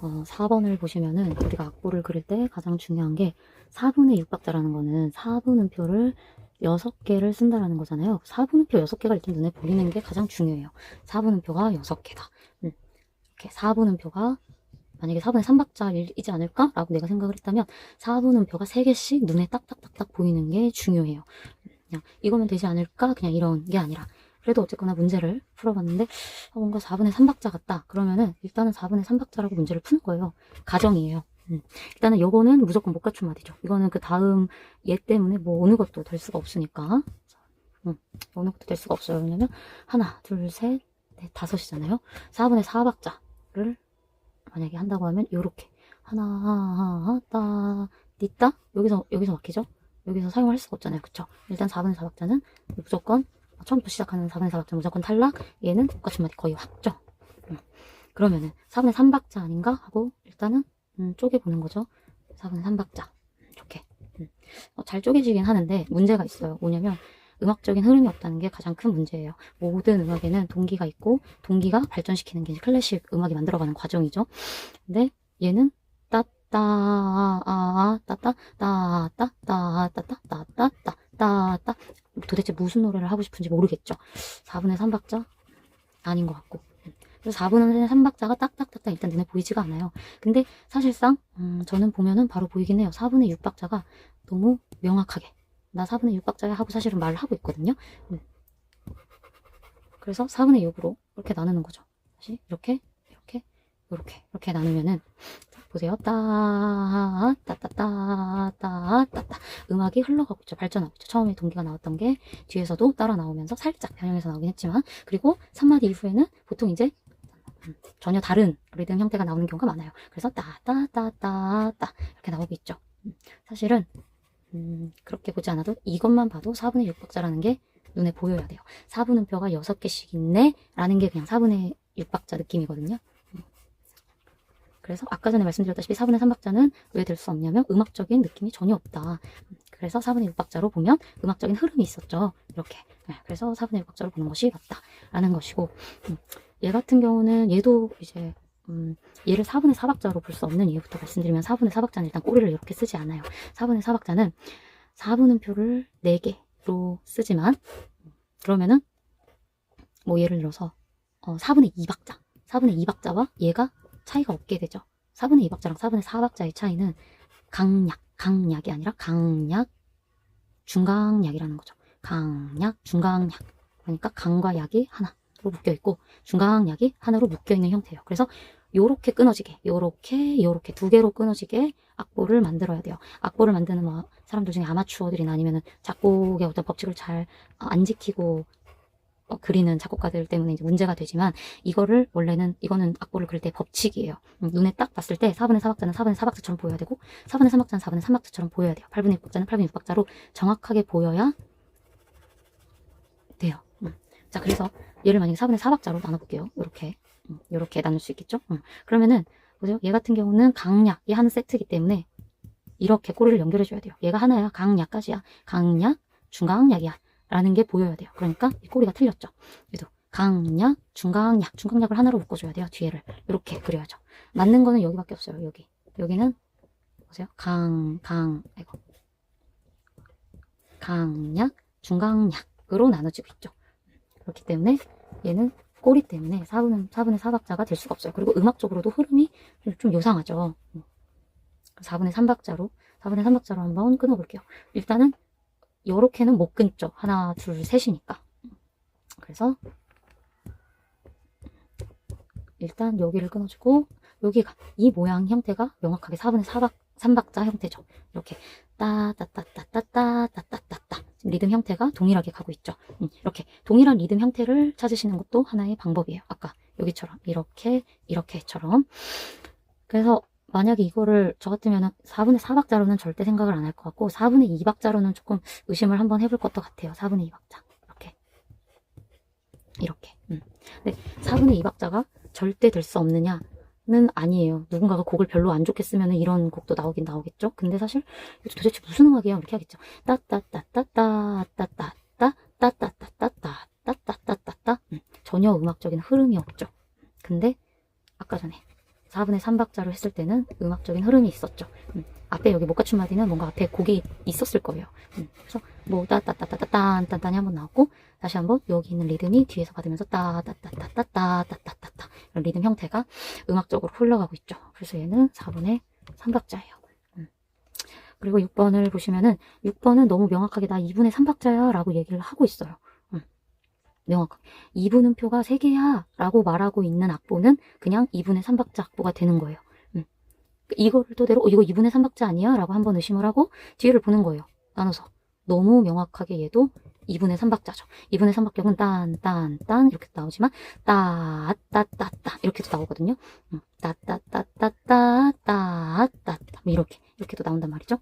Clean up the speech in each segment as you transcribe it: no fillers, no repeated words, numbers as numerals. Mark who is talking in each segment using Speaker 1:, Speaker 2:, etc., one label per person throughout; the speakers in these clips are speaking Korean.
Speaker 1: 4번을 보시면은 우리가 악보를 그릴 때 가장 중요한 게 4분의 6박자라는 거는 4분음표를 6개를 쓴다라는 거잖아요. 4분음표 6개가 일단 눈에 보이는 게 가장 중요해요. 4분음표가 6개다. 이렇게 4분음표가 만약에 4분의 3박자이지 않을까? 라고 내가 생각을 했다면 4분음표가 3개씩 눈에 딱딱딱딱 보이는 게 중요해요. 그냥 이거면 되지 않을까? 그냥 이런 게 아니라 그래도 어쨌거나 문제를 풀어봤는데 뭔가 4분의 3박자 같다. 그러면은 일단은 4분의 3박자라고 문제를 푸는 거예요. 가정이에요. 일단은 요거는 무조건 못 갖춘 말이죠. 이거는 그 다음 얘 때문에 뭐 어느 것도 될 수가 없으니까 어느 것도 될 수가 없어요. 왜냐면 하나, 둘, 셋, 넷, 다섯이잖아요. 4분의 4박자를 만약에 한다고 하면 요렇게 하나, 따, 띠따 여기서 막히죠? 여기서 사용할 수가 없잖아요. 그쵸? 일단 4분의 4박자는 무조건 처음부터 시작하는 4분의 4박자 무조건 탈락. 얘는 똑같은 말이 거의 확정. 그러면은 4분의 3박자 아닌가 하고 일단은 쪼개보는 거죠. 4분의 3박자 이렇게 잘 쪼개지긴 하는데 문제가 있어요. 뭐냐면 음악적인 흐름이 없다는 게 가장 큰 문제예요. 모든 음악에는 동기가 있고 동기가 발전시키는 게 이제 클래식 음악이 만들어가는 과정이죠. 근데 얘는 따따 따따 따따 따따 따따 따따 도대체 무슨 노래를 하고 싶은지 모르겠죠. 4분의 3박자 아닌 것 같고 그래서 4분의 3박자가 딱딱딱딱 일단 눈에 보이지가 않아요. 근데 사실상 저는 보면은 바로 보이긴 해요. 4분의 6박자가 너무 명확하게 나 4분의 6박자야 하고 사실은 말을 하고 있거든요. 그래서 4분의 6으로 이렇게 나누는 거죠. 다시 이렇게 이렇게 나누면은 보세요. 따따따따따따따 음악이 흘러가고 있죠. 발전하고 있죠. 처음에 동기가 나왔던 게 뒤에서도 따라 나오면서 살짝 변형해서 나오긴 했지만 그리고 3마디 이후에는 보통 이제 전혀 다른 리듬 형태가 나오는 경우가 많아요. 그래서 따따따따따 이렇게 나오고 있죠. 사실은 그렇게 보지 않아도 이것만 봐도 4분의 6박자라는 게 눈에 보여야 돼요. 4분음표가 6개씩 있네 라는 게 그냥 4분의 6박자 느낌이거든요. 그래서 아까 전에 말씀드렸다시피 4분의 3박자는 왜 될 수 없냐면 음악적인 느낌이 전혀 없다. 그래서 4분의 6박자로 보면 음악적인 흐름이 있었죠. 이렇게. 그래서 4분의 6박자로 보는 것이 맞다라는 것이고 얘 같은 경우는 얘도 이제 얘를 4분의 4박자로 볼 수 없는 이유부터 말씀드리면 4분의 4박자는 일단 꼬리를 이렇게 쓰지 않아요. 4분의 4박자는 4분음표를 4개로 쓰지만 그러면은 뭐 예를 들어서 4분의 2박자 4분의 2박자와 얘가 차이가 없게 되죠. 4분의 2박자랑 4분의 4박자의 차이는 강약이 아니라 강약, 중강약이라는 거죠. 강약, 중강약. 그러니까 강과 약이 하나로 묶여있고 중강약이 하나로 묶여있는 형태예요. 그래서 요렇게 끊어지게, 요렇게 두 개로 끊어지게 악보를 만들어야 돼요. 악보를 만드는 사람들 중에 아마추어들이나 아니면은 작곡의 어떤 법칙을 잘 안 지키고 그리는 작곡가들 때문에 이제 문제가 되지만 이거를 원래는 이거는 악보를 그릴 때 법칙이에요. 눈에 딱 봤을 때 4분의 4박자는 4분의 4박자처럼 보여야 되고 4분의 3박자는 4분의 3박자처럼 보여야 돼요. 8분의 6박자는 8분의 6박자로 정확하게 보여야 돼요. 자, 그래서 얘를 만약에 4분의 4박자로 나눠볼게요. 이렇게 나눌 수 있겠죠? 그러면은 보세요. 얘 같은 경우는 강약, 얘 하는 세트이기 때문에 이렇게 꼬리를 연결해줘야 돼요. 얘가 하나야. 강약까지야. 강약, 중강약이야. 라는 게 보여야 돼요. 그러니까 이 꼬리가 틀렸죠. 그래도 강약, 중강약을 하나로 묶어줘야 돼요. 뒤에를 이렇게 그려야죠. 맞는 거는 여기밖에 없어요. 여기는 보세요. 강약, 중강약으로 나눠지고 있죠. 그렇기 때문에 얘는 꼬리 때문에 4분의 4박자가 될 수가 없어요. 그리고 음악적으로도 흐름이 좀 요상하죠. 4분의 3박자로 한번 끊어볼게요. 일단은 요렇게는 못 끊죠. 하나, 둘, 셋이니까. 그래서 일단 여기를 끊어주고 여기가 이 모양 형태가 명확하게 4분의 3박자 형태죠. 이렇게 따따따따따따따따따 리듬 형태가 동일하게 가고 있죠. 이렇게 동일한 리듬 형태를 찾으시는 것도 하나의 방법이에요. 아까 여기처럼 이렇게처럼. 그래서 만약에 이거를 저 같으면 4분의 4박자로는 절대 생각을 안 할 것 같고 4분의 2박자로는 조금 의심을 한번 해볼 것도 같아요. 4분의 2박자 이렇게 근데 4분의 2박자가 절대 될 수 없느냐는 아니에요. 누군가가 곡을 별로 안 좋게 쓰면 이런 곡도 나오긴 나오겠죠. 근데 사실 도대체 무슨 음악이야 이렇게 하겠죠. 따따따따따따따따따따따따따따따따 전혀 음악적인 흐름이 없죠. 근데 아까 전에 4분의 3박자로 했을 때는 음악적인 흐름이 있었죠. 앞에 여기 못 갖춘 마디는 뭔가 앞에 곡이 있었을 거예요. 그래서 뭐 따따따따따딴 한번 나왔고, 다시 한번 여기 있는 리듬이 뒤에서 받으면서 따따따따따따따따따따 이런 리듬 형태가 음악적으로 흘러가고 있죠. 그래서 얘는 4분의 3박자예요. 그리고 6번을 보시면은 6번은 너무 명확하게 나 2분의 3박자야 라고 얘기를 하고 있어요. 명확하게 2분음표가 3개야 라고 말하고 있는 악보는 그냥 2분의 3박자 악보가 되는 거예요. 이거를 토대로 이거 2분의 3박자 아니야? 라고 한번 의심을 하고 뒤를 보는 거예요. 나눠서. 너무 명확하게 얘도 2분의 3박자죠. 2분의 3박격은 딴 이렇게 나오지만 따따따따 이렇게도 나오거든요. 따따따따따따따 이렇게도 나온단 말이죠.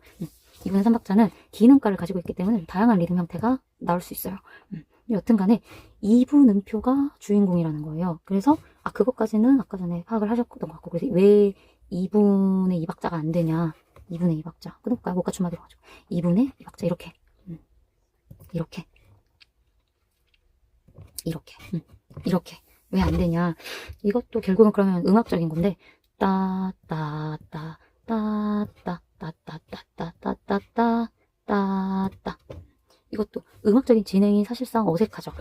Speaker 1: 2분의 3박자는 기능가를 가지고 있기 때문에 다양한 리듬 형태가 나올 수 있어요. 여튼간에 2분 음표가 주인공이라는 거예요. 그래서 그것까지는 아까 전에 파악을 하셨던 것 같고, 그래서 왜 2분의 2박자가 안 되냐, 2분의 2박자 끊을까요? 못 갖춘 마디로 가지고 2분의 2박자 이렇게 왜 안 되냐, 이것도 결국은 그러면 음악적인 건데 따따따따따따따따따따따따따 이것도 음악적인 진행이 사실상 어색하죠.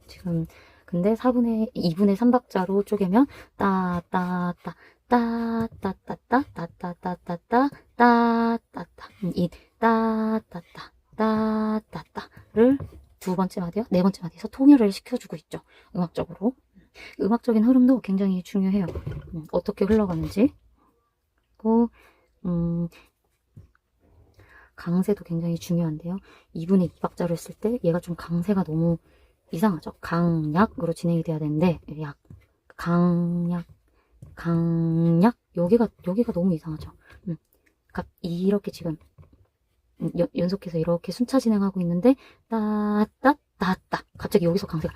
Speaker 1: 지금 근데 2분의 3박자로 쪼개면 이 따따따를 두 번째 마디와 네 번째 마디에서 통일을 시켜주고 있죠. 음악적으로. 음악적인 흐름도 굉장히 중요해요. 어떻게 흘러가는지. 그리고 강세도 굉장히 중요한데요. 2분의 2박자로 했을 때 얘가 좀 강세가 너무 이상하죠. 강약으로 진행이 돼야 되는데 약, 강약 여기가 너무 이상하죠. 이렇게 지금 연속해서 이렇게 순차 진행하고 있는데 따따따따 갑자기 여기서 강세가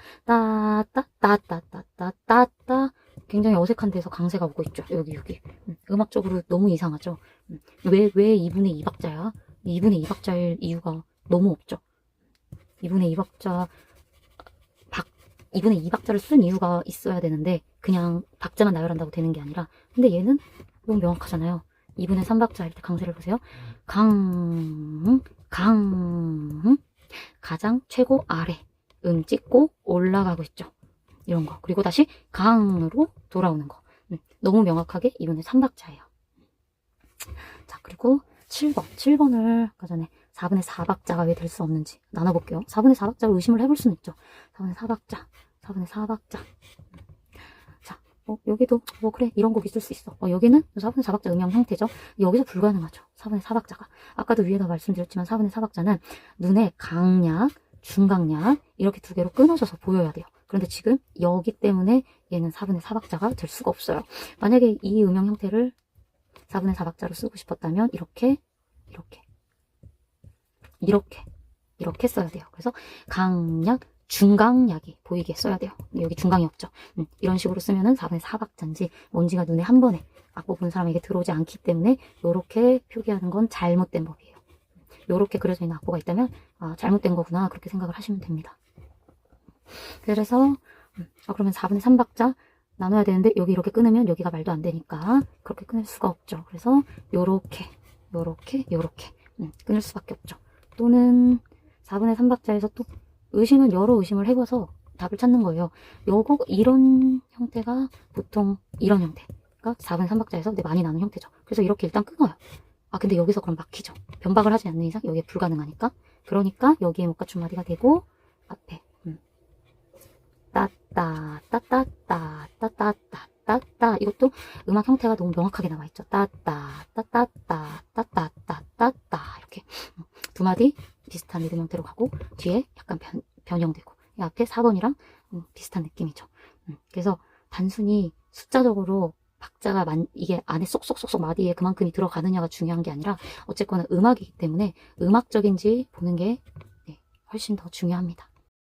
Speaker 1: 따따따따따따 굉장히 어색한 데서 강세가 오고 있죠. 여기 음악적으로 너무 이상하죠. 왜 2분의 2박자야? 2분의 2박자일 이유가 너무 없죠. 2분의 2박자를 쓴 이유가 있어야 되는데 그냥 박자만 나열한다고 되는 게 아니라, 근데 얘는 너무 명확하잖아요. 2분의 3박자일 때 강세를 보세요. 가장 최고 아래 찍고 올라가고 있죠. 이런 거. 그리고 다시 강으로 돌아오는 거. 너무 명확하게 2분의 3박자예요. 자, 그리고 7번을 아까 전에 4분의 4박자가 왜 될 수 없는지 나눠볼게요. 4분의 4박자로 의심을 해볼 수는 있죠. 4분의 4박자. 자, 여기도 그래 이런 곡 있을 수 있어. 여기는 4분의 4박자 음영 형태죠. 여기서 불가능하죠. 4분의 4박자가. 아까도 위에다 말씀드렸지만 4분의 4박자는 눈에 강약, 중강약 이렇게 두 개로 끊어져서 보여야 돼요. 그런데 지금 여기 때문에 얘는 4분의 4박자가 될 수가 없어요. 만약에 이 음영 형태를 4분의 4박자로 쓰고 싶었다면 이렇게 써야 돼요. 그래서 강약, 중강약이 보이게 써야 돼요. 여기 중강이 없죠. 이런 식으로 쓰면은 4분의 4박자인지 뭔지가 눈에 한 번에 악보 보는 사람에게 들어오지 않기 때문에 이렇게 표기하는 건 잘못된 법이에요. 이렇게 그려져 있는 악보가 있다면 잘못된 거구나 그렇게 생각을 하시면 됩니다. 그래서 그러면 4분의 3박자 나눠야 되는데 여기 이렇게 끊으면 여기가 말도 안 되니까 그렇게 끊을 수가 없죠. 그래서 요렇게 끊을 수밖에 없죠. 또는 4분의 3박자에서 또 여러 의심을 해봐서 답을 찾는 거예요. 이런 형태가 보통 이런 형태가 4분의 3박자에서 많이 나는 형태죠. 그래서 이렇게 일단 끊어요. 근데 여기서 그럼 막히죠. 변박을 하지 않는 이상 여기에 불가능하니까. 그러니까 여기에 못 갖춘 마디가 되고 앞에 따따따따따따따따따 이것도 음악 형태가 너무 명확하게 나와 있죠. 따따따따따따따따따 이렇게 두 마디 비슷한 리듬 형태로 가고 뒤에 약간 변형되고 이 앞에 4번이랑 비슷한 느낌이죠. 그래서 단순히 숫자적으로 박자가 이게 안에 쏙쏙쏙쏙 마디에 그만큼이 들어가느냐가 중요한 게 아니라 어쨌거나 음악이기 때문에 음악적인지 보는 게 훨씬 더 중요합니다.